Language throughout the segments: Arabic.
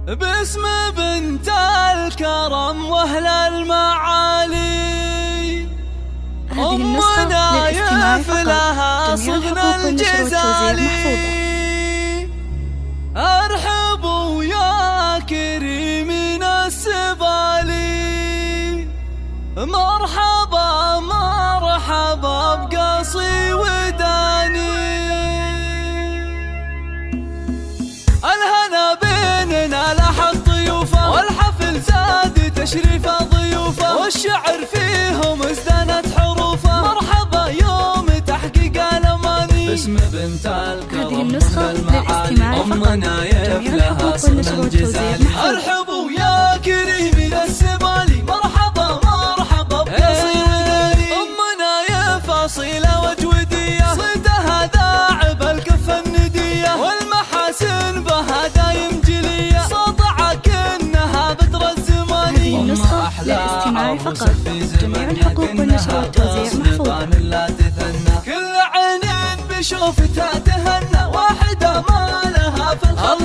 باسم بنت الكرم واهل المعالي. هذه النسخة للاستماع فقط. جميع الحقوق والنشر والتوزيع محفوظة. ارحبوا يا كريمين السبالي، مرحبا مرحبا بقصي وداني. الهنا بيننا لحق ضيوفه، والحفل زاد تشريف ضيوفه، والشعر فيهم ازدانت حروفه. مرحبا يوم تحقيق الاماني، باسم بنت الكرم. هذه النسخة للاستماع فقط. جميع الحقوق والنشر والتوزيع محفوظة. ارحبوا يا كريمين السبالي، مرحبا مرحبا بقصي وداني. امنا يا فاصيله وجوديه، صيتها داعب الكفه النديه، والمحاسن بها دايم جليه، ساطعه كانها بدر الزمان. هذه النسخة للاستماع فقط. جميع الحقوق والنشر والتوزيع محفوظة. كل عين بشوفتها تهنى، واحدة ما لها في الخلق.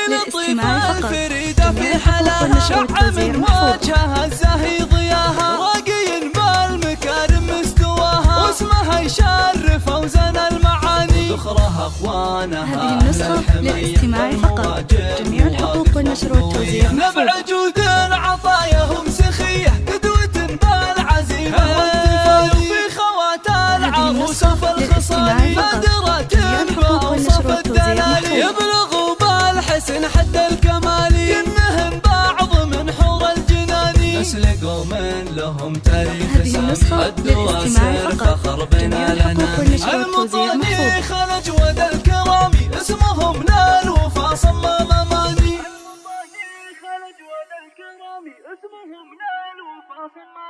للاستماع فقط. الفريدة في حلاها، شع من وجهها الزاهي ضياها، راقي بالمكارم مستواها، واسمها يشرف اوزان المعاني. ذخرها اخوانها. هذه النسخة للاستماع فقط. جميع الحقوق والنشر والتوزيع محفوظة. نبع جود عطاياهم سخية، قدوة بالعزيمة والتفاني، في خوات العروس وفي الخصال، بادرة بأوصاف الدلال، يبلغوا بالحسن حد الكمال، ينهن بعض من حور الجنان. نسل قوم لهم تاريخ سامي، الدواسر فخر بنا لنا. المطاني خلج ود الكرامي، اسمهم للوفا صمم اماني. المطاني خلج ود الكرامي، اسمهم للوفا صمم